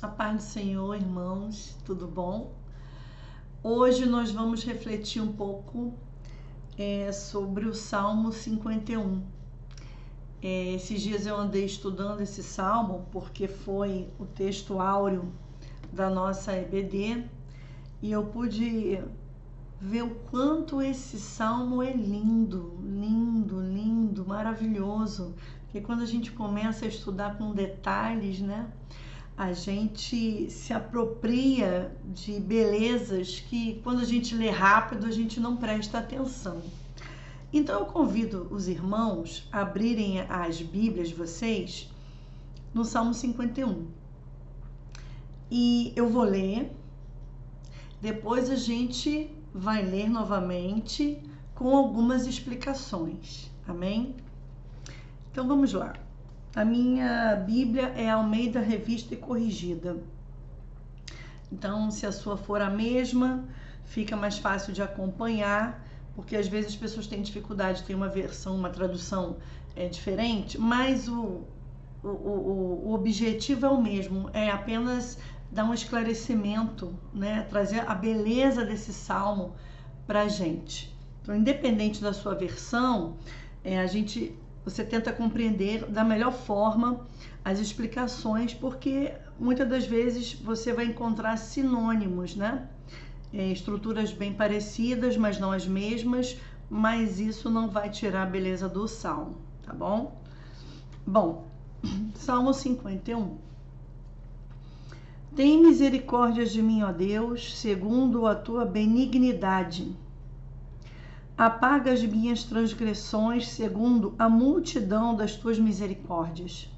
A paz do Senhor, irmãos, tudo bom? Hoje nós vamos refletir um pouco sobre o Salmo 51. Esses dias eu andei estudando esse salmo porque foi o texto áureo da nossa EBD e eu pude ver o quanto esse salmo é lindo, lindo, lindo, maravilhoso. Porque quando a gente começa a estudar com detalhes, né? A gente se apropria de belezas que quando a gente lê rápido a gente não presta atenção. Então eu convido os irmãos a abrirem as Bíblias de vocês no Salmo 51. E eu vou ler, depois a gente vai ler novamente com algumas explicações, amém? Então vamos lá. A minha Bíblia é Almeida Revista e Corrigida. Então, se a sua for a mesma, fica mais fácil de acompanhar, porque às vezes as pessoas têm dificuldade, tem uma versão, uma tradução diferente, mas o objetivo é o mesmo, é apenas dar um esclarecimento, né? Trazer a beleza desse salmo para a gente. Então, independente da sua versão, você tenta compreender da melhor forma as explicações, porque muitas das vezes você vai encontrar sinônimos, né? Estruturas bem parecidas, mas não as mesmas, mas isso não vai tirar a beleza do salmo, tá bom? Bom, Salmo 51. Tem misericórdia de mim, ó Deus, segundo a tua benignidade. Apaga as minhas transgressões segundo a multidão das tuas misericórdias.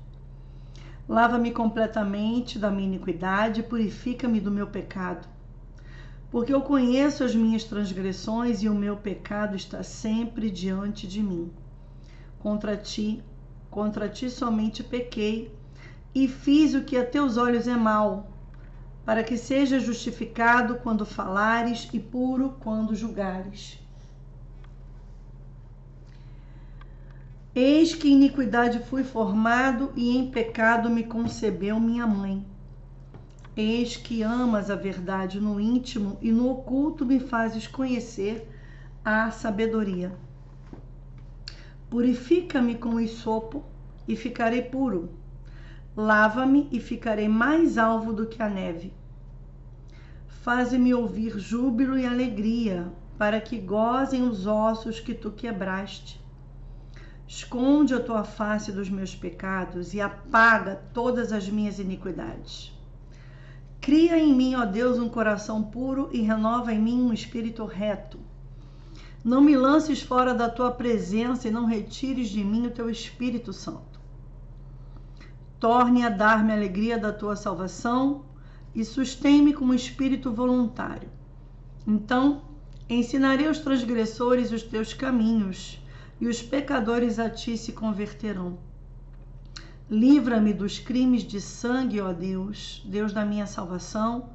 Lava-me completamente da minha iniquidade, purifica-me do meu pecado. Porque eu conheço as minhas transgressões e o meu pecado está sempre diante de mim. Contra ti somente pequei e fiz o que a teus olhos é mal, para que seja justificado quando falares e puro quando julgares. Eis que em iniquidade fui formado e em pecado me concebeu minha mãe. Eis que amas a verdade no íntimo e no oculto me fazes conhecer a sabedoria. Purifica-me com hisopo e ficarei puro. Lava-me e ficarei mais alvo do que a neve. Faze-me ouvir júbilo e alegria, para que gozem os ossos que tu quebraste. Esconde a tua face dos meus pecados e apaga todas as minhas iniquidades. Cria em mim, ó Deus, um coração puro e renova em mim um espírito reto. Não me lances fora da tua presença e não retires de mim o teu Espírito Santo. Torne a dar-me a alegria da tua salvação e sustém-me com um espírito voluntário. Então, ensinarei aos transgressores os teus caminhos e os pecadores a ti se converterão. Livra-me dos crimes de sangue, ó Deus, Deus da minha salvação,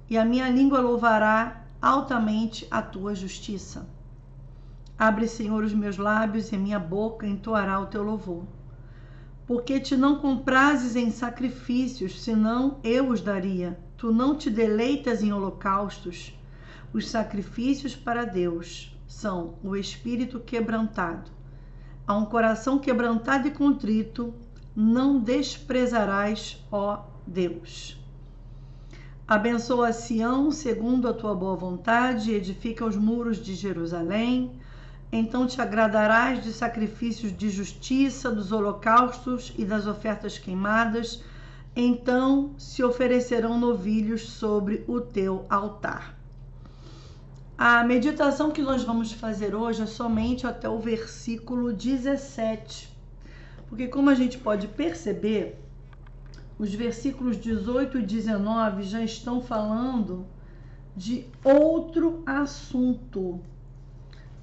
e a minha língua louvará altamente a tua justiça. Abre, Senhor, os meus lábios e a minha boca entoará o teu louvor. Porque te não comprases em sacrifícios, senão eu os daria. Tu não te deleitas em holocaustos. Os sacrifícios para Deus são o espírito quebrantado. A um coração quebrantado e contrito não desprezarás, ó Deus. Abençoa Sião segundo a tua boa vontade, edifica os muros de Jerusalém. Então te agradarás de sacrifícios de justiça, dos holocaustos e das ofertas queimadas. Então se oferecerão novilhos sobre o teu altar. A meditação que nós vamos fazer hoje é somente até o versículo 17. Porque como a gente pode perceber, os versículos 18 e 19 já estão falando de outro assunto.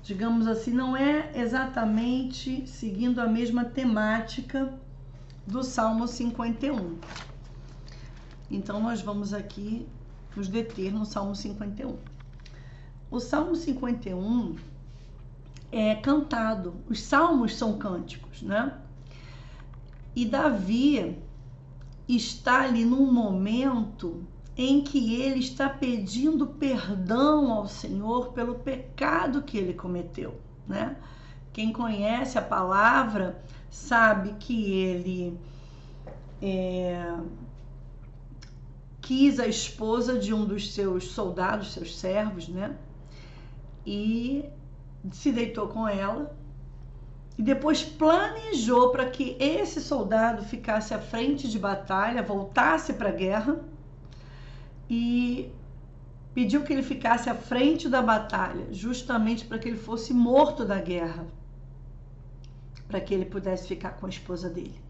Digamos assim, não é exatamente seguindo a mesma temática do Salmo 51. Então, nós vamos aqui nos deter no Salmo 51. O Salmo 51 é cantado. Os salmos são cânticos, né? E Davi, está ali num momento em que ele está pedindo perdão ao Senhor pelo pecado que ele cometeu, né? Quem conhece a palavra sabe que ele quis a esposa de um dos seus soldados, seus servos, né? E se deitou com ela. E depois planejou para que esse soldado ficasse à frente de batalha, voltasse para a guerra, e pediu que ele ficasse à frente da batalha, justamente para que ele fosse morto da guerra, para que ele pudesse ficar com a esposa dele.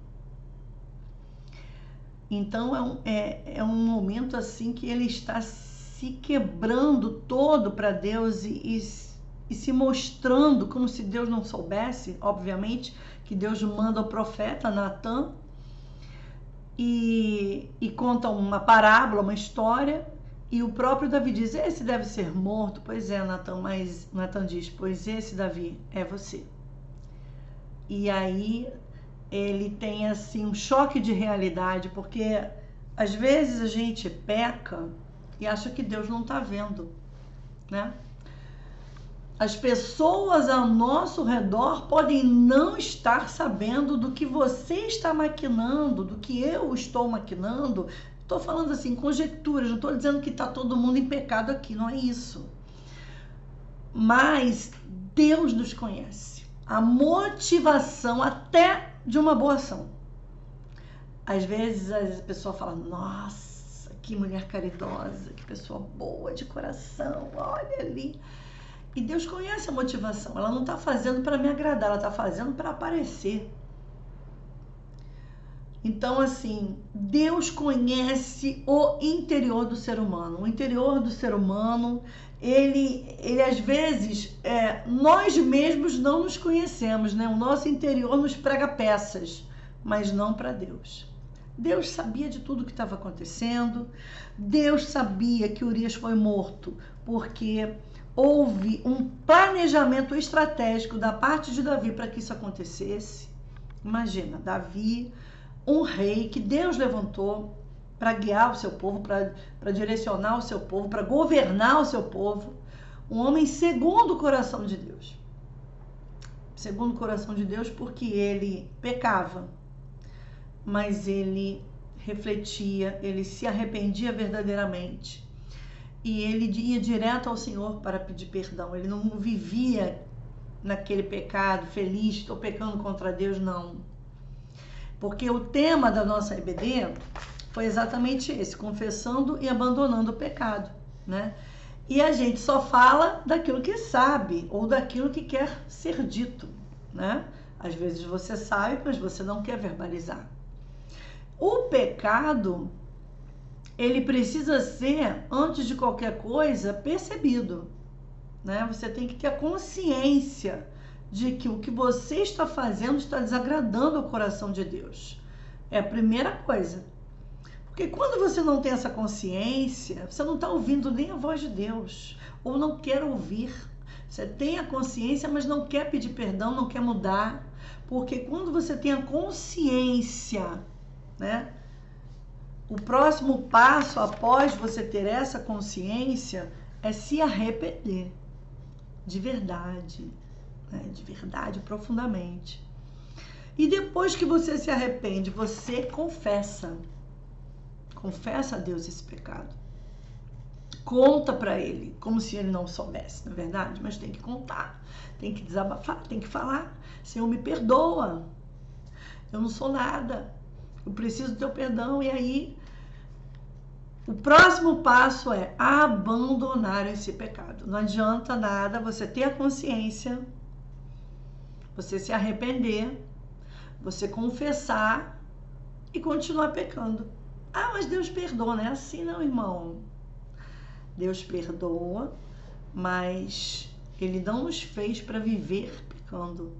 Então é um momento assim que ele está se quebrando todo para Deus e se mostrando como se Deus não soubesse, obviamente, que Deus manda o profeta Natan e conta uma parábola, uma história, e o próprio Davi diz, esse deve ser morto. Pois é, Natan, mas Natan diz, pois esse, Davi, é você. E aí ele tem assim um choque de realidade, porque às vezes a gente peca e acha que Deus não está vendo, né? As pessoas ao nosso redor podem não estar sabendo do que você está maquinando, do que eu estou maquinando. Estou falando assim, conjecturas, não estou dizendo que está todo mundo em pecado aqui, não é isso. Mas Deus nos conhece. A motivação até de uma boa ação. Às vezes a pessoa fala, nossa, que mulher caridosa, que pessoa boa de coração, olha ali. E Deus conhece a motivação, ela não está fazendo para me agradar, ela está fazendo para aparecer. Então, assim, Deus conhece o interior do ser humano. O interior do ser humano, ele às vezes, nós mesmos não nos conhecemos, né? O nosso interior nos prega peças, mas não para Deus. Deus sabia de tudo que estava acontecendo, Deus sabia que Urias foi morto, porque houve um planejamento estratégico da parte de Davi para que isso acontecesse. Imagina, Davi, um rei que Deus levantou para guiar o seu povo, para direcionar o seu povo, para governar o seu povo. Um homem segundo o coração de Deus. Segundo o coração de Deus porque ele pecava, mas ele refletia, ele se arrependia verdadeiramente. E ele ia direto ao Senhor para pedir perdão. Ele não vivia naquele pecado, feliz, estou pecando contra Deus, não. Porque o tema da nossa EBD foi exatamente esse, confessando e abandonando o pecado, né? E a gente só fala daquilo que sabe ou daquilo que quer ser dito, né? Às vezes você sabe, mas você não quer verbalizar. O pecado, ele precisa ser, antes de qualquer coisa, percebido, né? Você tem que ter a consciência de que o que você está fazendo está desagradando o coração de Deus. É a primeira coisa. Porque quando você não tem essa consciência, você não está ouvindo nem a voz de Deus, ou não quer ouvir. Você tem a consciência, mas não quer pedir perdão, não quer mudar. Porque quando você tem a consciência, né? O próximo passo após você ter essa consciência é se arrepender de verdade, né? De verdade, profundamente. E depois que você se arrepende, você confessa a Deus esse pecado. Conta para ele, como se ele não soubesse, na verdade, mas tem que contar, tem que desabafar, tem que falar. Senhor, me perdoa, eu não sou nada, eu preciso do teu perdão. E aí, o próximo passo é abandonar esse pecado. Não adianta nada você ter a consciência, você se arrepender, você confessar e continuar pecando. Ah, mas Deus perdoa, não é assim não, irmão. Deus perdoa, mas Ele não nos fez para viver pecando,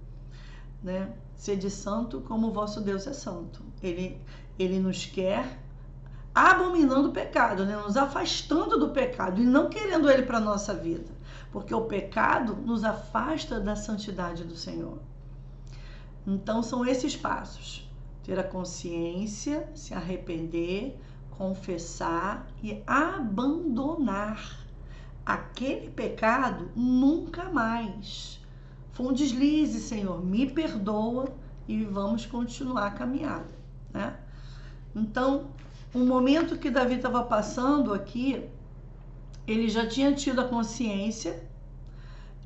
né? Sede santo como o vosso Deus é santo. Ele nos quer abominando o pecado, né? Nos afastando do pecado e não querendo ele para a nossa vida. Porque o pecado nos afasta da santidade do Senhor. Então são esses passos. ter a consciência, se arrepender, confessar e abandonar aquele pecado nunca mais. Foi um deslize, Senhor, me perdoa e vamos continuar a caminhada, né? Então, o momento que Davi estava passando aqui, ele já tinha tido a consciência,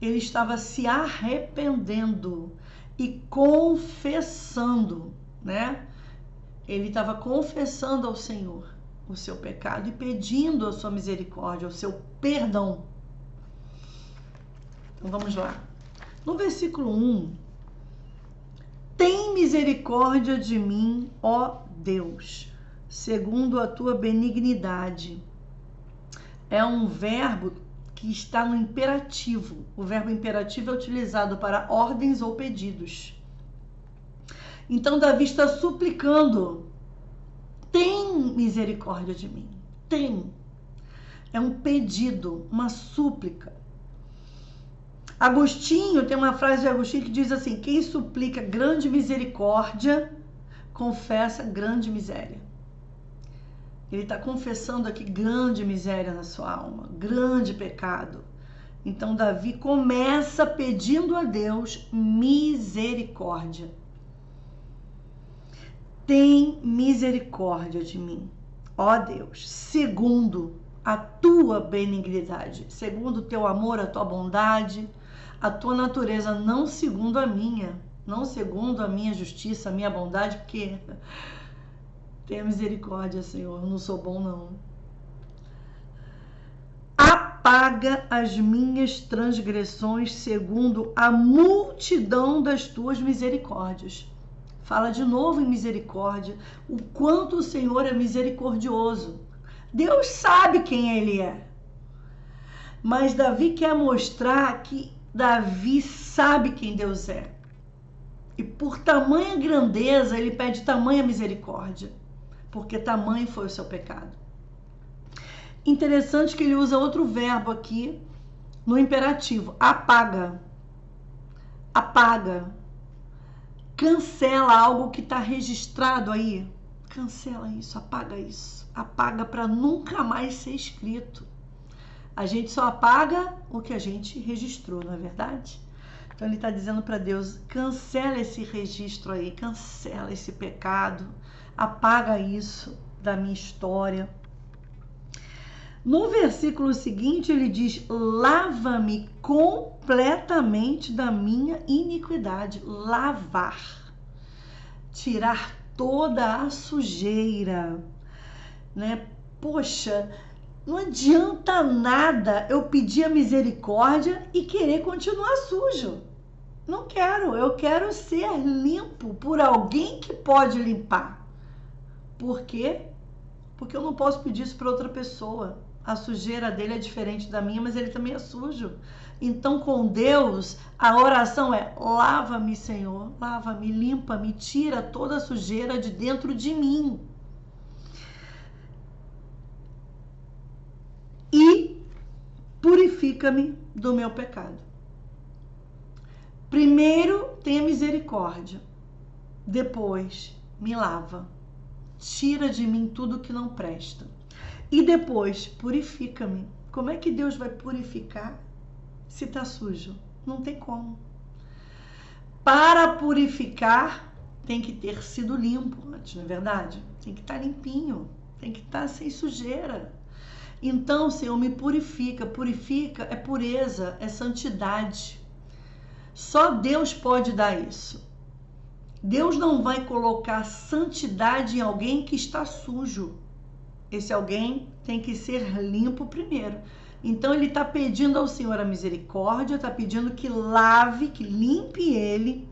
ele estava se arrependendo e confessando, né? Ele estava confessando ao Senhor o seu pecado e pedindo a sua misericórdia, o seu perdão. Então vamos lá. No versículo 1, tem misericórdia de mim, ó Deus, segundo a tua benignidade. É um verbo que está no imperativo. O verbo imperativo é utilizado para ordens ou pedidos. Então Davi está suplicando: tem misericórdia de mim. Tem. É um pedido, uma súplica. Agostinho, tem uma frase de Agostinho que diz assim: quem suplica grande misericórdia, confessa grande miséria. Ele está confessando aqui grande miséria na sua alma, grande pecado. Então Davi começa pedindo a Deus misericórdia. Tem misericórdia de mim, ó Deus, segundo a tua benignidade, segundo o teu amor, a tua bondade, a tua natureza, não segundo a minha, não segundo a minha justiça, a minha bondade, porque tenha misericórdia, Senhor, eu não sou bom, não. Apaga as minhas transgressões segundo a multidão das tuas misericórdias. Fala de novo em misericórdia, o quanto o Senhor é misericordioso. Deus sabe quem Ele é. Mas Davi quer mostrar que Davi sabe quem Deus é. E por tamanha grandeza, ele pede tamanha misericórdia. Porque tamanho foi o seu pecado. Interessante que ele usa outro verbo aqui no imperativo. Apaga. Apaga. Cancela algo que está registrado aí. Cancela isso, apaga isso. Apaga para nunca mais ser escrito. A gente só apaga o que a gente registrou, não é verdade? Então ele está dizendo para Deus: cancela esse registro aí, cancela esse pecado, apaga isso da minha história. No versículo seguinte ele diz: lava-me completamente da minha iniquidade. Lavar, tirar toda a sujeira, né? Poxa, não adianta nada eu pedir a misericórdia e querer continuar sujo. Não quero, eu quero ser limpo por alguém que pode limpar. Por quê? Porque eu não posso pedir isso para outra pessoa. A sujeira dele é diferente da minha, mas ele também é sujo. Então, com Deus, a oração é: lava-me, Senhor, lava-me, limpa-me, tira toda a sujeira de dentro de mim. E purifica-me do meu pecado. Primeiro, tenha misericórdia. Depois, me lava. Tira de mim tudo que não presta. E depois, purifica-me. Como é que Deus vai purificar se está sujo? Não tem como. Para purificar, tem que ter sido limpo antes, não é verdade? Tem que estar limpinho, tem que estar sem sujeira. Então, Senhor, me purifica. Purifica é pureza, é santidade. Só Deus pode dar isso. Deus não vai colocar santidade em alguém que está sujo. Esse alguém tem que ser limpo primeiro. Então ele está pedindo ao Senhor a misericórdia, está pedindo que lave, que limpe ele,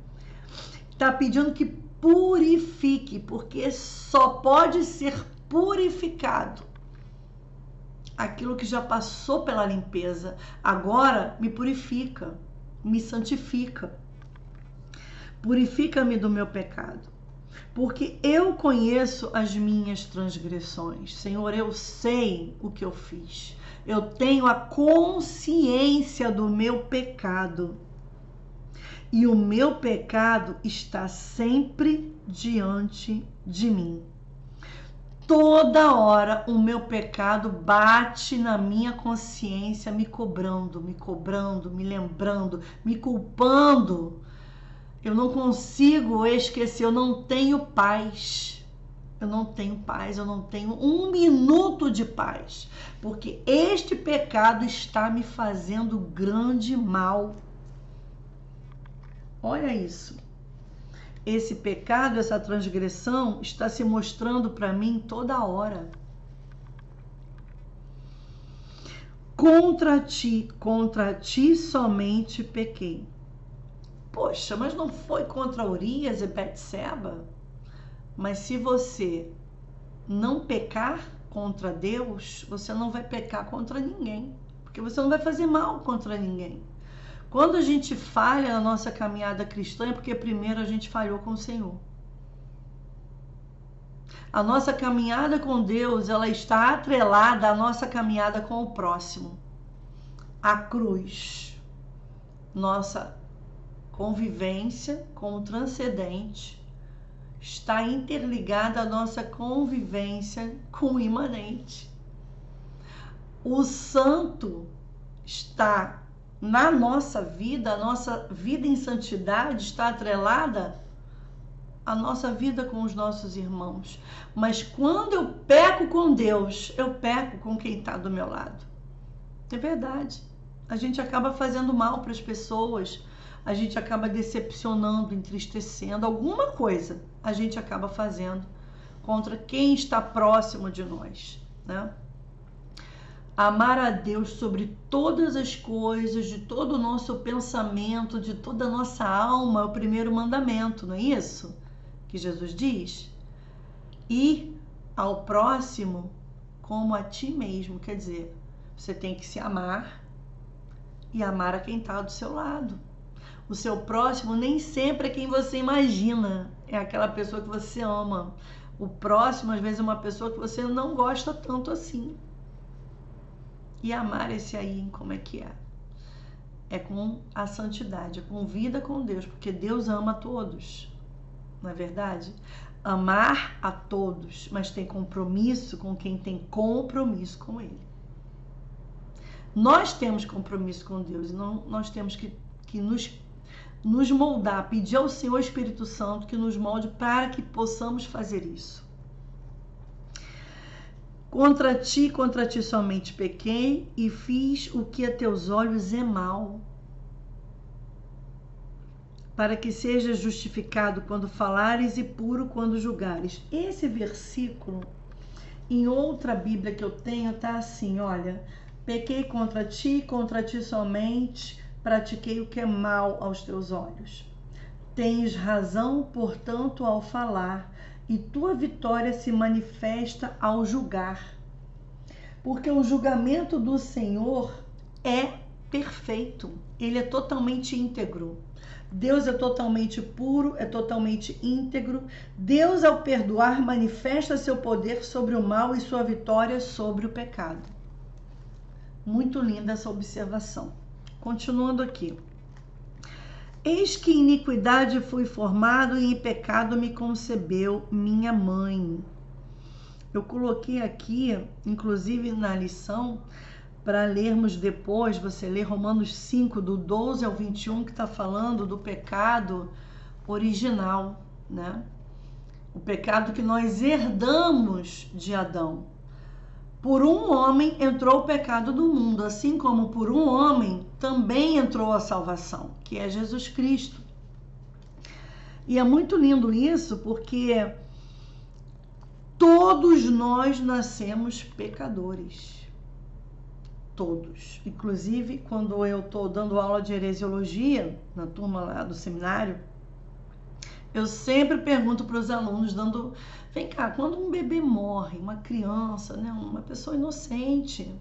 está pedindo que purifique, porque só pode ser purificado aquilo que já passou pela limpeza. Agora me purifica, me santifica. Purifica-me do meu pecado, porque eu conheço as minhas transgressões. Senhor, eu sei o que eu fiz. Eu tenho a consciência do meu pecado. E o meu pecado está sempre diante de mim. Toda hora o meu pecado bate na minha consciência, me cobrando, me lembrando, me culpando. Eu não consigo esquecer, eu não tenho paz. Eu não tenho paz, eu não tenho um minuto de paz. Porque este pecado está me fazendo grande mal. Olha isso. Esse pecado, essa transgressão está se mostrando para mim toda hora. Contra ti somente pequei. Poxa, mas não foi contra Urias e Betseba? Mas se você não pecar contra Deus, você não vai pecar contra ninguém, porque você não vai fazer mal contra ninguém. Quando a gente falha na nossa caminhada cristã, é porque primeiro a gente falhou com o Senhor. A nossa caminhada com Deus, ela está atrelada à nossa caminhada com o próximo. A cruz, nossa convivência com o transcendente, está interligada à nossa convivência com o imanente. O santo está na nossa vida, a nossa vida em santidade está atrelada à nossa vida com os nossos irmãos. Mas quando eu peco com Deus, eu peco com quem está do meu lado. É verdade. A gente acaba fazendo mal para as pessoas, a gente acaba decepcionando, entristecendo, alguma coisa a gente acaba fazendo contra quem está próximo de nós, né? Amar a Deus sobre todas as coisas, de todo o nosso pensamento, de toda a nossa alma, é o primeiro mandamento, não é isso que Jesus diz? E ao próximo como a ti mesmo, quer dizer, você tem que se amar e amar a quem está do seu lado. O seu próximo nem sempre é quem você imagina, é aquela pessoa que você ama. O próximo, às vezes, é uma pessoa que você não gosta tanto assim. E amar esse aí, como é que é? É com a santidade, é com vida com Deus, porque Deus ama a todos, não é verdade? Amar a todos, mas tem compromisso com quem tem compromisso com Ele. Nós temos compromisso com Deus, e nós temos que nos moldar, pedir ao Senhor Espírito Santo que nos molde para que possamos fazer isso. Contra ti somente pequei e fiz o que a teus olhos é mal, para que sejas justificado quando falares e puro quando julgares. Esse versículo, em outra Bíblia que eu tenho, tá assim, olha, pequei contra ti somente, pratiquei o que é mal aos teus olhos. Tens razão, portanto, ao falar, e tua vitória se manifesta ao julgar. Porque o julgamento do Senhor é perfeito, ele é totalmente íntegro. Deus é totalmente puro, é totalmente íntegro. Deus, ao perdoar, manifesta seu poder sobre o mal e sua vitória sobre o pecado. Muito linda essa observação. Continuando aqui. Eis que em iniquidade fui formado e em pecado me concebeu minha mãe. Eu coloquei aqui, inclusive na lição, para lermos depois, você lê Romanos 5, do 12 ao 21, que está falando do pecado original, né? O pecado que nós herdamos de Adão. Por um homem entrou o pecado do mundo, assim como por um homem também entrou a salvação, que é Jesus Cristo. E é muito lindo isso, porque todos nós nascemos pecadores. Todos. Inclusive, quando eu estou dando aula de heresiologia, na turma lá do seminário, eu sempre pergunto para os alunos, vem cá, quando um bebê morre, uma criança, né, uma pessoa inocente,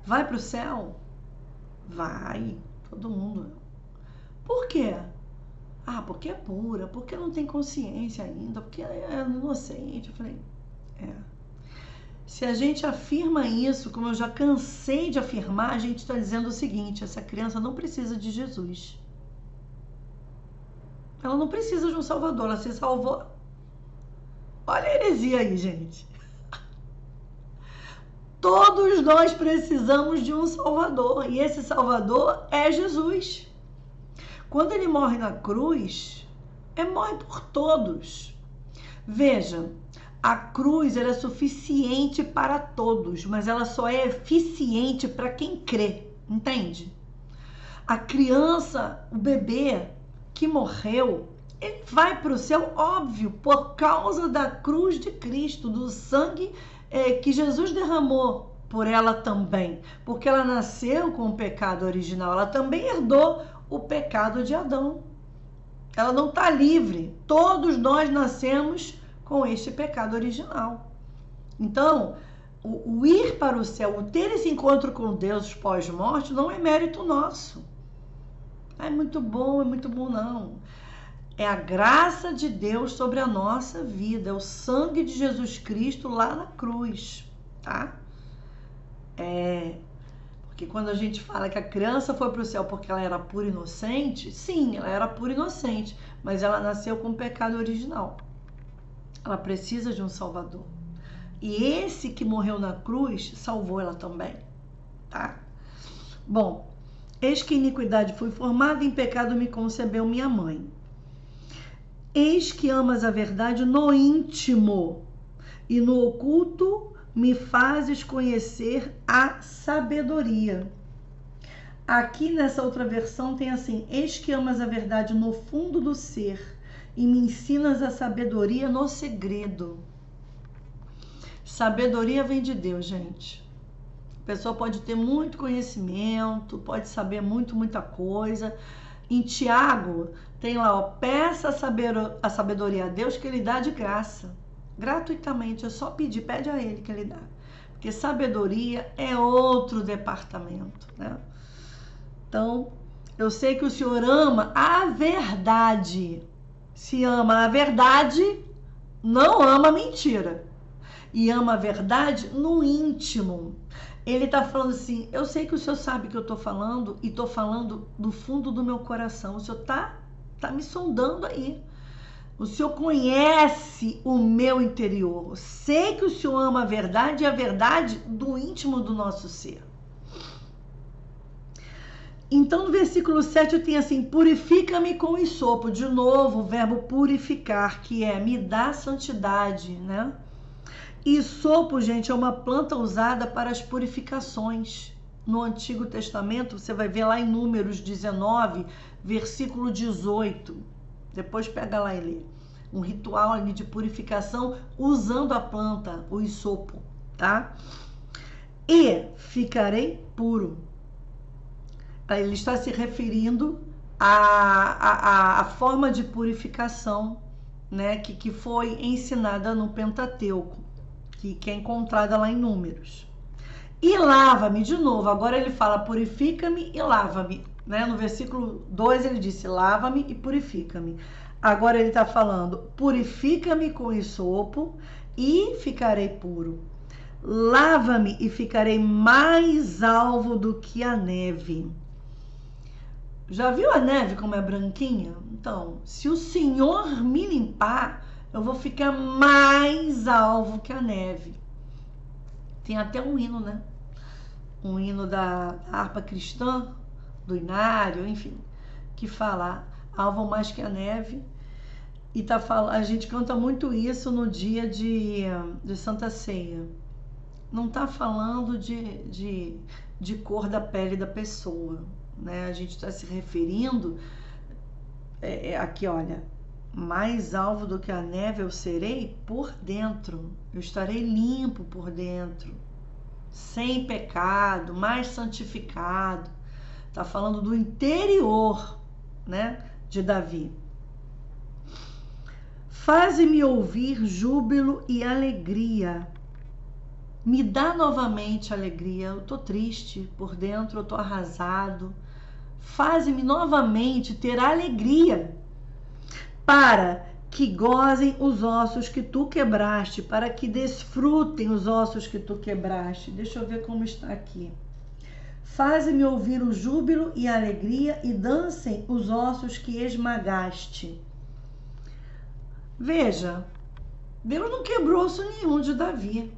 vai para o céu? Vai, todo mundo. Por quê? Ah, porque é pura, porque não tem consciência ainda, porque é inocente. Eu falei, Se a gente afirma isso, como eu já cansei de afirmar, a gente está dizendo o seguinte, essa criança não precisa de Jesus. Ela não precisa de um salvador, ela se salvou. Olha a heresia aí, gente. Todos nós precisamos de um salvador, e esse salvador é Jesus. Quando ele morre na cruz, morre por todos. Veja, a cruz ela é suficiente para todos, mas ela só é eficiente para quem crê, entende? A criança, o bebê que morreu, ele vai para o céu, óbvio, por causa da cruz de Cristo, do sangue que Jesus derramou por ela também, porque ela nasceu com o pecado original, ela também herdou o pecado de Adão. Ela não está livre, todos nós nascemos com este pecado original. Então, o ir para o céu, o ter esse encontro com Deus pós-morte não é mérito nosso. É muito bom não. É a graça de Deus sobre a nossa vida, é o sangue de Jesus Cristo lá na cruz, tá? Porque quando a gente fala que a criança foi para o céu porque ela era pura e inocente, sim, ela era pura e inocente, mas ela nasceu com o pecado original. Ela precisa de um salvador. E esse que morreu na cruz salvou ela também, tá? Bom, eis que em iniquidade fui formada, em pecado me concebeu minha mãe. Eis que amas a verdade no íntimo, e no oculto me fazes conhecer a sabedoria. Aqui nessa outra versão tem assim: eis que amas a verdade no fundo do ser, e me ensinas a sabedoria no segredo. Sabedoria vem de Deus, gente. A pessoa pode ter muito conhecimento, pode saber muita coisa. Em Tiago, tem lá, ó, peça a sabedoria a Deus que Ele dá de graça. Gratuitamente, é só pedir, pede a Ele que Ele dá. Porque sabedoria é outro departamento, né? Então, eu sei que o Senhor ama a verdade. Se ama a verdade, não ama a mentira. E ama a verdade no íntimo. Ele está falando assim, eu sei que o Senhor sabe que eu estou falando, e estou falando do fundo do meu coração. O Senhor tá me sondando aí. O Senhor conhece o meu interior. Eu sei que o Senhor ama a verdade, e a verdade do íntimo do nosso ser. Então, no versículo 7 eu tenho assim, purifica-me com hisopo. De novo, o verbo purificar, que é me dá santidade, né? Hisopo, gente, é uma planta usada para as purificações. No Antigo Testamento, você vai ver lá em Números 19, versículo 18. Depois pega lá e lê. Um ritual ali de purificação usando a planta, o hisopo, tá? E ficarei puro. Ele está se referindo à forma de purificação, né, que foi ensinada no Pentateuco, que é encontrada lá em Números. E lava-me, de novo, agora ele fala purifica-me e lava-me, né? No versículo 2 ele disse lava-me e purifica-me. Agora ele está falando purifica-me com hisopo e ficarei puro. Lava-me e ficarei mais alvo do que a neve. Já viu a neve como é branquinha? Então, se o Senhor me limpar, eu vou ficar mais alvo que a neve. Tem até um hino, né? Um hino da harpa cristã, do Inário, enfim, que fala alvo mais que a neve. E a gente canta muito isso no dia de Santa Ceia. Não está falando de cor da pele da pessoa, né? A gente está se referindo aqui, olha, mais alvo do que a neve eu serei por dentro, eu estarei limpo por dentro, sem pecado, mais santificado. Está falando do interior, né, de Davi. Faze-me ouvir júbilo e alegria. Me dá novamente alegria. Eu estou triste por dentro, eu estou arrasado. Faze-me novamente ter alegria, para que gozem os ossos que tu quebraste, para que desfrutem os ossos que tu quebraste. Deixa eu ver como está aqui. Faze-me ouvir o júbilo e a alegria, e dancem os ossos que esmagaste. Veja, Deus não quebrou osso nenhum de Davi.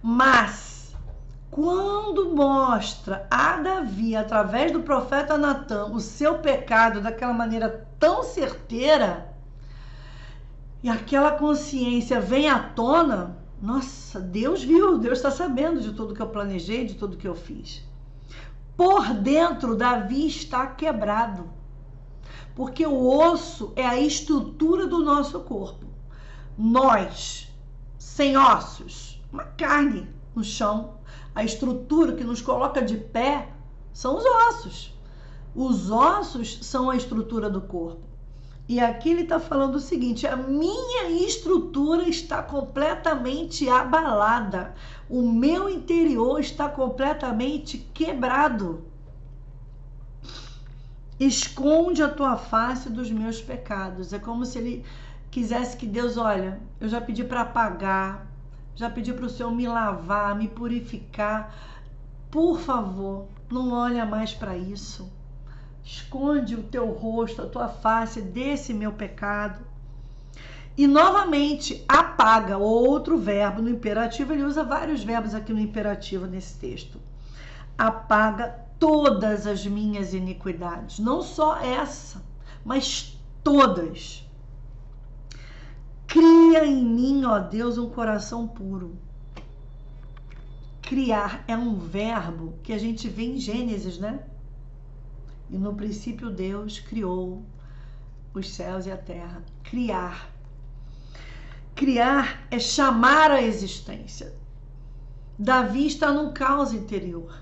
Mas, quando mostra a Davi, através do profeta Natan, o seu pecado daquela maneira tão certeira, e aquela consciência vem à tona, nossa, Deus viu, Deus está sabendo de tudo que eu planejei, de tudo que eu fiz. Por dentro, Davi está quebrado, porque o osso é a estrutura do nosso corpo. Nós, sem ossos, uma carne no chão, a estrutura que nos coloca de pé são os ossos. Os ossos são a estrutura do corpo. E aqui ele está falando o seguinte: a minha estrutura está completamente abalada. O meu interior está completamente quebrado. Esconde a tua face dos meus pecados. É como se ele quisesse que Deus, olha, eu já pedi para apagar, já pedi para o Senhor me lavar, me purificar. Por favor, não olha mais para isso. Esconde o teu rosto, a tua face desse meu pecado. E novamente, apaga, outro verbo no imperativo. Ele usa vários verbos aqui no imperativo nesse texto. Apaga todas as minhas iniquidades. Não só essa, mas todas. Cria em mim, ó Deus, um coração puro. Criar é um verbo que a gente vê em Gênesis, né? E no princípio Deus criou os céus e a terra. Criar. Criar é chamar à existência. Davi está num caos interior.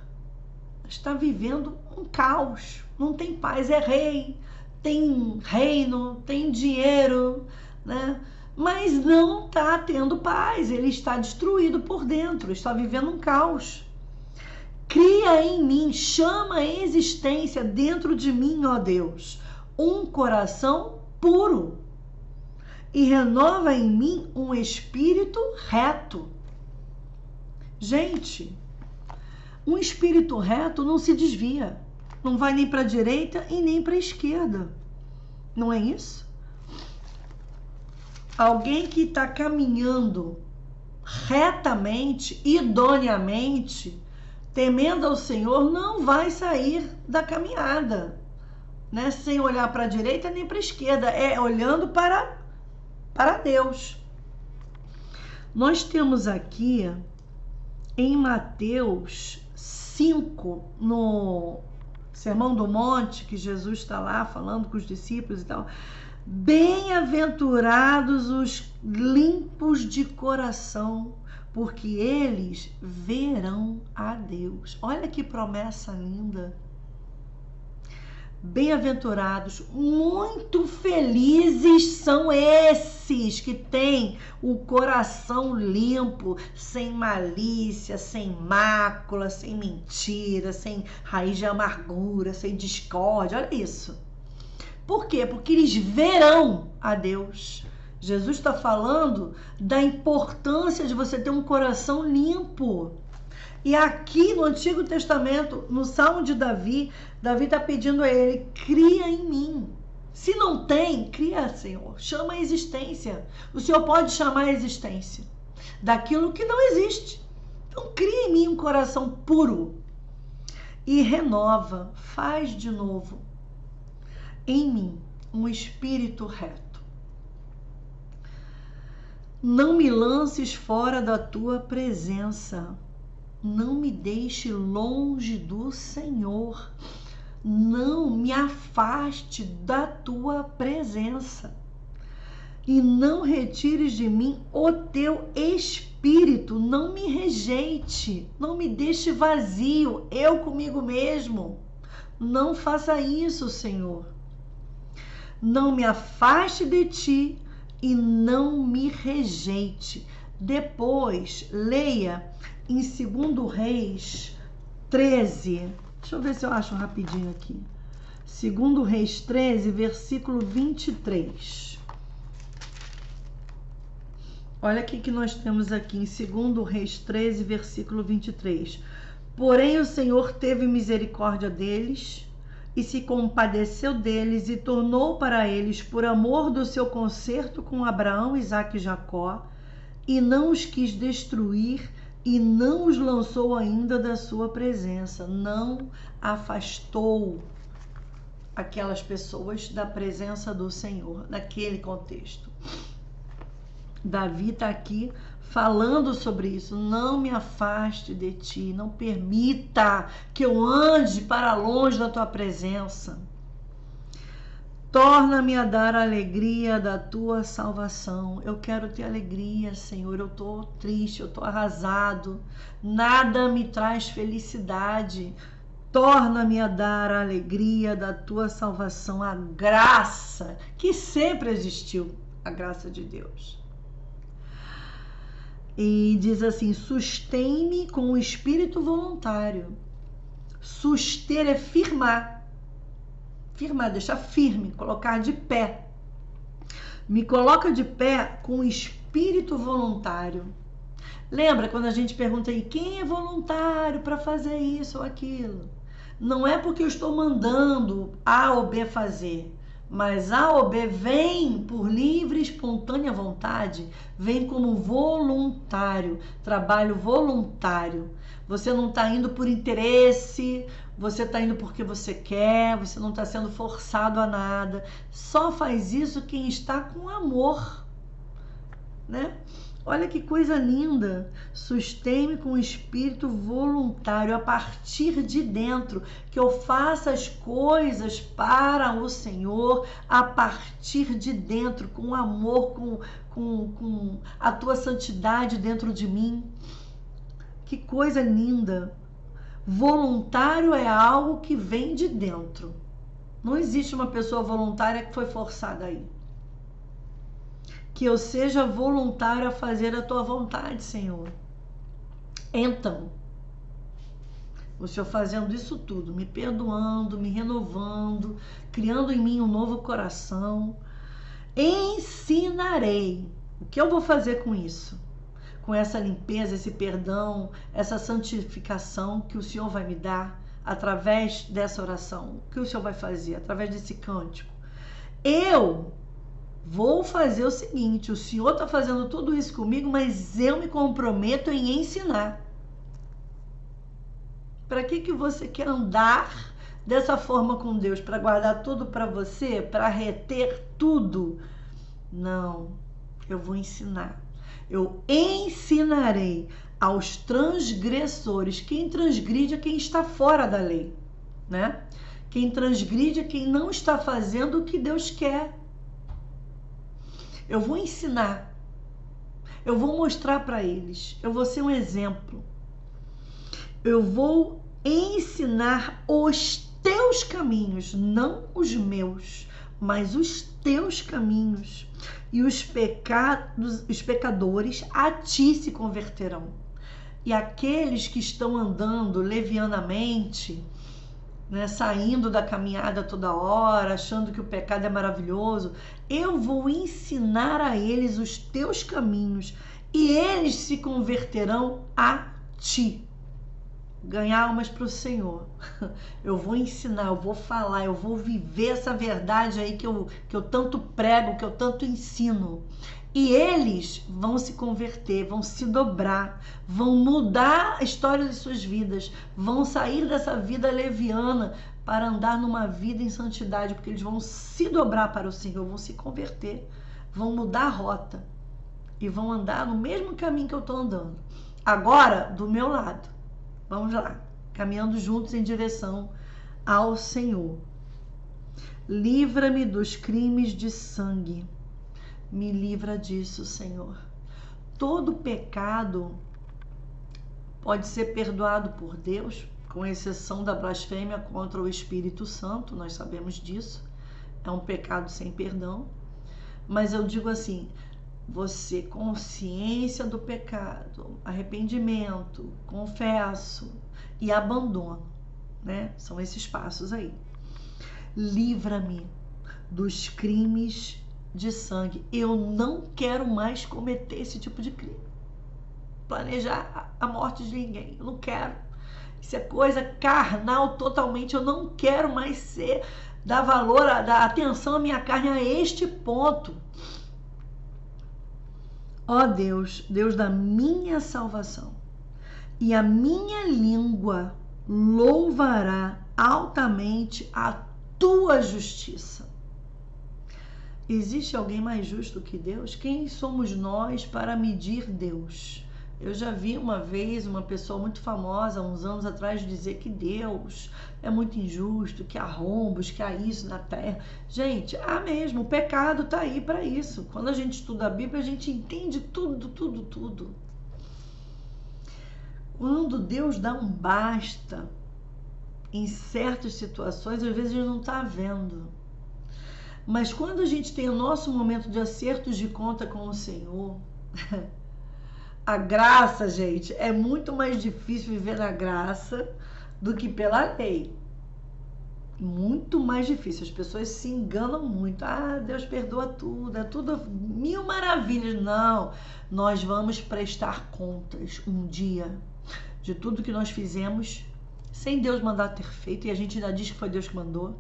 Está vivendo um caos. Não tem paz, é rei, tem reino, tem dinheiro, né? Mas não está tendo paz. Ele está destruído por dentro, está vivendo um caos. Cria em mim, chama a existência dentro de mim, ó Deus, um coração puro e renova em mim um espírito reto. Gente, um espírito reto não se desvia, não vai nem para a direita e nem para a esquerda. Não é isso? Alguém que está caminhando retamente, idoneamente, temendo ao Senhor, não vai sair da caminhada, né? Sem olhar para a direita nem para a esquerda, é olhando para Deus. Nós temos aqui em Mateus 5, no Sermão do Monte, que Jesus está lá falando com os discípulos e tal. Bem-aventurados os limpos de coração, porque eles verão a Deus. Olha que promessa linda. Bem-aventurados, muito felizes são esses que têm o coração limpo, sem malícia, sem mácula, sem mentira, sem raiz de amargura, sem discórdia. Olha isso. Por quê? Porque eles verão a Deus. Jesus está falando da importância de você ter um coração limpo. E aqui no Antigo Testamento, no Salmo de Davi, Davi está pedindo a ele, cria em mim. Se não tem, cria, Senhor. Chama a existência. O Senhor pode chamar a existência daquilo que não existe. Então, cria em mim um coração puro e renova, faz de novo em mim um espírito reto. Não me lances fora da tua presença. Não me deixe longe do Senhor. Não me afaste da tua presença. E não retires de mim o teu espírito. Não me rejeite. Não me deixe vazio, eu comigo mesmo. Não faça isso, Senhor. Não me afaste de ti e não me rejeite. Depois, leia em 2 Reis 13. Deixa eu ver se eu acho rapidinho aqui. 2 Reis 13, versículo 23. Olha o que nós temos aqui em 2 Reis 13, versículo 23. Porém, o Senhor teve misericórdia deles e se compadeceu deles e tornou para eles por amor do seu concerto com Abraão, Isaque e Jacó, e não os quis destruir e não os lançou ainda da sua presença, não afastou aquelas pessoas da presença do Senhor, naquele contexto. Davi está aqui falando sobre isso. Não me afaste de ti, não permita que eu ande para longe da tua presença. Torna-me a dar a alegria da tua salvação. Eu quero ter alegria, Senhor. Eu estou triste, eu estou arrasado. Nada me traz felicidade. Torna-me a dar a alegria da tua salvação, a graça que sempre existiu, a graça de Deus. E diz assim: sustém-me com o espírito voluntário. Suster é firmar. Firmar, deixar firme, colocar de pé. Me coloca de pé com o espírito voluntário. Lembra quando a gente pergunta aí, quem é voluntário para fazer isso ou aquilo? Não é porque eu estou mandando A ou B fazer, mas A ou B vem por livre e espontânea vontade, vem como voluntário, trabalho voluntário. Você não está indo por interesse, você está indo porque você quer, você não está sendo forçado a nada. Só faz isso quem está com amor, né? Olha que coisa linda. Sustém-me com o espírito voluntário a partir de dentro, que eu faça as coisas para o Senhor a partir de dentro, com amor, com a tua santidade dentro de mim. Que coisa linda. Voluntário é algo que vem de dentro. Não existe uma pessoa voluntária que foi forçada aí. Que eu seja voluntário a fazer a tua vontade, Senhor. Então, o Senhor fazendo isso tudo, me perdoando, me renovando, criando em mim um novo coração, ensinarei. O que eu vou fazer com isso? Com essa limpeza, esse perdão, essa santificação que o Senhor vai me dar através dessa oração? O que o Senhor vai fazer através desse cântico? Eu vou fazer o seguinte: o Senhor está fazendo tudo isso comigo, mas eu me comprometo em ensinar. Para que você quer andar dessa forma com Deus? Para guardar tudo para você? Para reter tudo? Não, eu vou ensinar. Eu ensinarei aos transgressores. Quem transgride é quem está fora da lei, né? Quem transgride é quem não está fazendo o que Deus quer. Eu vou ensinar, eu vou mostrar para eles, eu vou ser um exemplo. Eu vou ensinar os teus caminhos, não os meus, mas os teus caminhos. E os pecadores a ti se converterão. E aqueles que estão andando levianamente, né, saindo da caminhada toda hora, achando que o pecado é maravilhoso, eu vou ensinar a eles os teus caminhos e eles se converterão a ti. Ganhar almas para o Senhor. Eu vou ensinar, eu vou falar, eu vou viver essa verdade aí que eu tanto prego, que eu tanto ensino. E eles vão se converter, vão se dobrar, vão mudar a história de suas vidas, vão sair dessa vida leviana para andar numa vida em santidade, porque eles vão se dobrar para o Senhor, vão se converter, vão mudar a rota e vão andar no mesmo caminho que eu estou andando. Agora, do meu lado, vamos lá, caminhando juntos em direção ao Senhor. Livra-me dos crimes de sangue. Me livra disso, Senhor. Todo pecado pode ser perdoado por Deus, com exceção da blasfêmia contra o Espírito Santo, nós sabemos disso. É um pecado sem perdão. Mas eu digo assim, você, consciência do pecado, arrependimento, confesso e abandono, né? São esses passos aí. Livra-me dos crimes de sangue. Eu não quero mais cometer esse tipo de crime. Planejar a morte de ninguém. Eu não quero. Isso é coisa carnal totalmente. Eu não quero mais dar valor, dar atenção à minha carne a este ponto. Ó Deus, Deus da minha salvação, e a minha língua louvará altamente a tua justiça. Existe alguém mais justo que Deus? Quem somos nós para medir Deus? Eu já vi uma vez uma pessoa muito famosa, uns anos atrás, dizer que Deus é muito injusto, que há rombos, que há isso na terra. Gente, mesmo, o pecado está aí para isso. Quando a gente estuda a Bíblia, a gente entende tudo. Quando Deus dá um basta em certas situações, às vezes ele não está vendo. Mas quando a gente tem o nosso momento de acertos de conta com o Senhor, a graça, gente, é muito mais difícil viver na graça do que pela lei. Muito mais difícil. As pessoas se enganam muito. Deus perdoa tudo, é tudo mil maravilhas. Não, nós vamos prestar contas um dia de tudo que nós fizemos sem Deus mandar ter feito, e a gente ainda diz que foi Deus que mandou.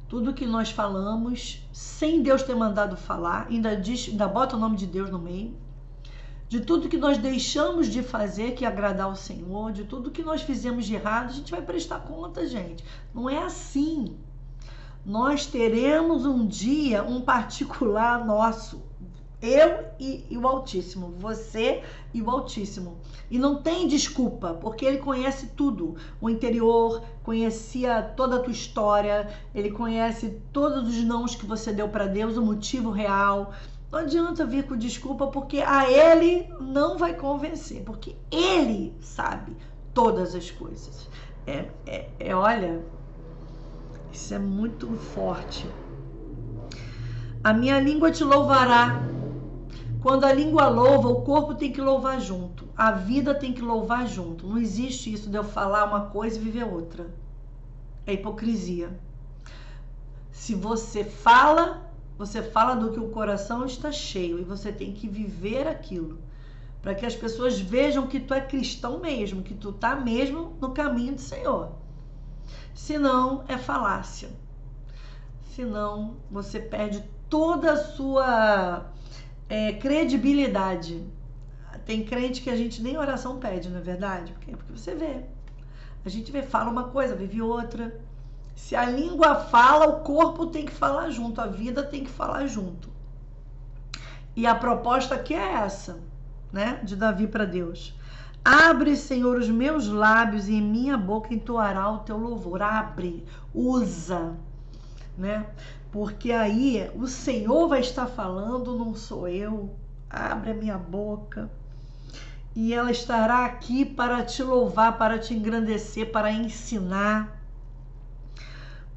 Tudo que nós falamos sem Deus ter mandado falar, ainda bota o nome de Deus no meio. De tudo que nós deixamos de fazer, que agradar ao Senhor, de tudo que nós fizemos de errado, a gente vai prestar conta, gente. Não é assim. Nós teremos um dia, um particular nosso. Eu e o Altíssimo, você e o Altíssimo. E não tem desculpa, porque ele conhece tudo. O interior, conhecia toda a tua história, ele conhece todos os nãos que você deu para Deus, o motivo real. Não adianta vir com desculpa, porque a ele não vai convencer, porque ele sabe todas as coisas. Olha, isso é muito forte. A minha língua te louvará. Quando a língua louva, o corpo tem que louvar junto. A vida tem que louvar junto. Não existe isso de eu falar uma coisa e viver outra. É hipocrisia. Se você fala do que o coração está cheio, e você tem que viver aquilo, para que as pessoas vejam que tu é cristão mesmo, que tu tá mesmo no caminho do Senhor. Senão é falácia. Senão você perde toda a sua credibilidade. Tem crente que a gente nem oração pede, não é verdade? Porque você vê. A gente fala uma coisa, vive outra. Se a língua fala, o corpo tem que falar junto, a vida tem que falar junto. E a proposta aqui é essa, né? De Davi para Deus. Abre, Senhor, os meus lábios, e em minha boca entoará o teu louvor. Abre, usa, né? Porque aí o Senhor vai estar falando, não sou eu. Abre a minha boca. E ela estará aqui para te louvar, para te engrandecer, para ensinar.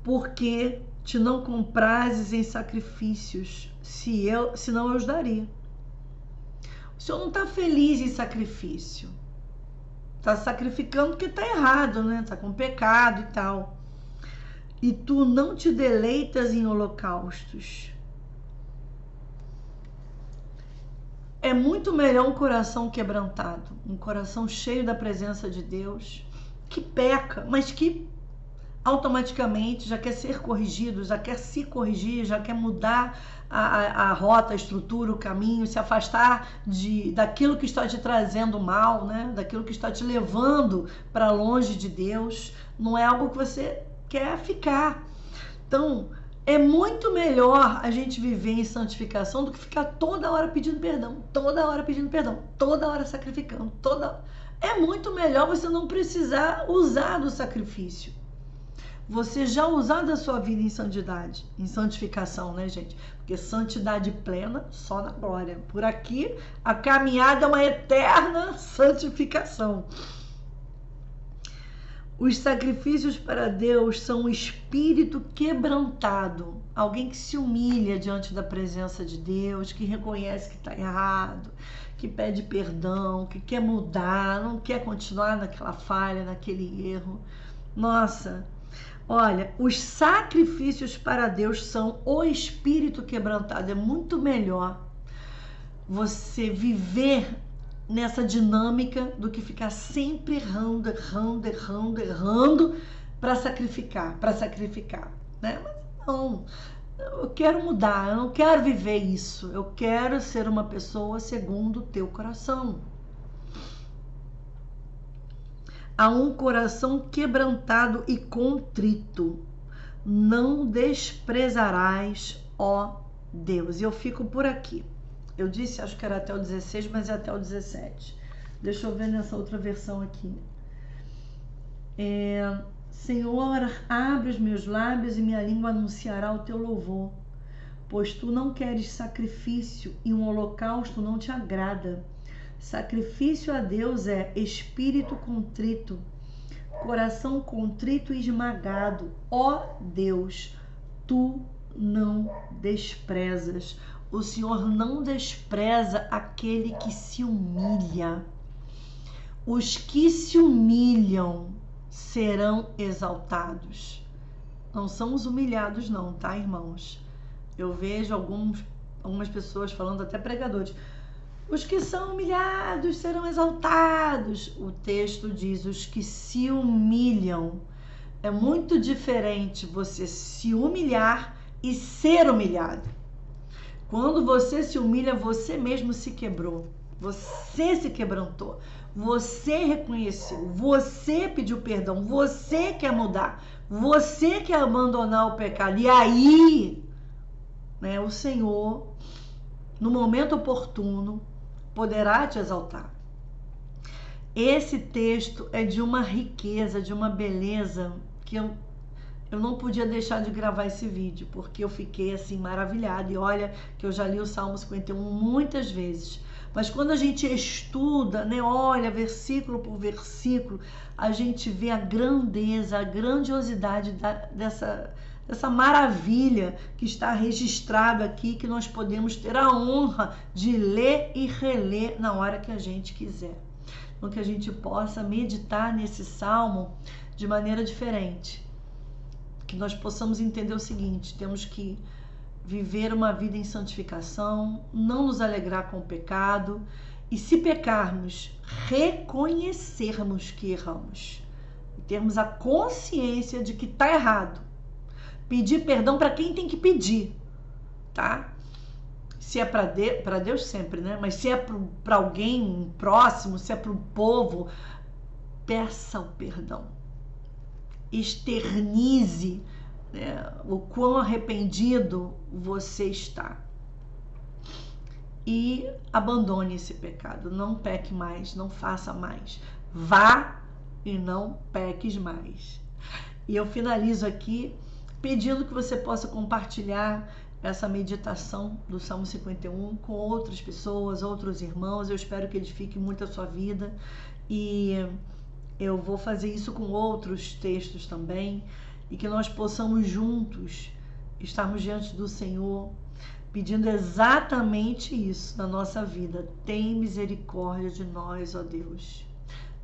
Porque te não comprases em sacrifícios, senão eu os daria. O Senhor não está feliz em sacrifício. Está sacrificando porque está errado, né? Está com pecado e tal. E tu não te deleitas em holocaustos. É muito melhor um coração quebrantado, um coração cheio da presença de Deus, que peca, mas que automaticamente já quer ser corrigido, já quer se corrigir, já quer mudar a rota, a estrutura, o caminho, se afastar daquilo que está te trazendo mal, né? Daquilo que está te levando para longe de Deus. Não é algo que você quer ficar. Então, é muito melhor a gente viver em santificação do que ficar toda hora pedindo perdão, toda hora sacrificando, É muito melhor você não precisar usar do sacrifício. Você já usar da sua vida em santidade, em santificação, né, gente? Porque santidade plena só na glória. Por aqui, a caminhada é uma eterna santificação. Os sacrifícios para Deus são um espírito quebrantado, alguém que se humilha diante da presença de Deus, que reconhece que está errado, que pede perdão, que quer mudar, não quer continuar naquela falha, naquele erro. Nossa, olha, os sacrifícios para Deus são o espírito quebrantado. É muito melhor você viver nessa dinâmica do que ficar sempre errando para sacrificar, né? Mas não, eu quero mudar, eu não quero viver isso, eu quero ser uma pessoa segundo o teu coração. A um coração quebrantado e contrito, não desprezarás, ó Deus. E eu fico por aqui. Eu disse, acho que era até o 16, mas é até o 17. Deixa eu ver nessa outra versão aqui. Senhor, abre os meus lábios e minha língua anunciará o teu louvor. Pois tu não queres sacrifício e um holocausto não te agrada. Sacrifício a Deus é espírito contrito, coração contrito e esmagado. Ó Deus, tu não desprezas. O Senhor não despreza aquele que se humilha. Os que se humilham serão exaltados. Não são os humilhados não, tá, irmãos? Eu vejo algumas pessoas falando, até pregadores, os que são humilhados serão exaltados. O texto diz, os que se humilham. É muito diferente você se humilhar e ser humilhado. Quando você se humilha, você mesmo se quebrou. Você se quebrantou. Você reconheceu. Você pediu perdão. Você quer mudar. Você quer abandonar o pecado. E aí, né, o Senhor, no momento oportuno, poderá te exaltar. Esse texto é de uma riqueza, de uma beleza que eu não podia deixar de gravar esse vídeo, porque eu fiquei assim maravilhada. E olha que eu já li o Salmo 51 muitas vezes. Mas quando a gente estuda, né, olha versículo por versículo, a gente vê a grandeza, a grandiosidade dessa maravilha que está registrado aqui, que nós podemos ter a honra de ler e reler na hora que a gente quiser. Então, que a gente possa meditar nesse salmo de maneira diferente. Que nós possamos entender o seguinte, temos que viver uma vida em santificação, não nos alegrar com o pecado, e se pecarmos, reconhecermos que erramos. E termos a consciência de que está errado. Pedir perdão para quem tem que pedir, tá? Se é para Deus sempre, né? Mas se é para alguém próximo, se é para o povo, peça o perdão. Externize, né, o quão arrependido você está. E abandone esse pecado. Não peque mais, não faça mais. Vá e não peques mais. E eu finalizo aqui pedindo que você possa compartilhar essa meditação do Salmo 51 com outras pessoas, outros irmãos. Eu espero que edifique muito a sua vida. E eu vou fazer isso com outros textos também. E que nós possamos juntos estarmos diante do Senhor, pedindo exatamente isso na nossa vida. Tem misericórdia de nós, ó Deus.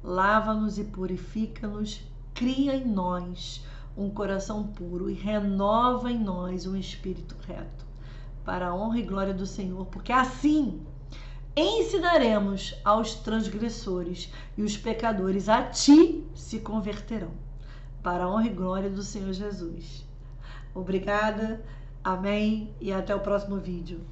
Lava-nos e purifica-nos, cria em nós um coração puro e renova em nós um espírito reto, para a honra e glória do Senhor, porque assim ensinaremos aos transgressores e os pecadores a ti se converterão, para a honra e glória do Senhor Jesus. Obrigada, amém, e até o próximo vídeo.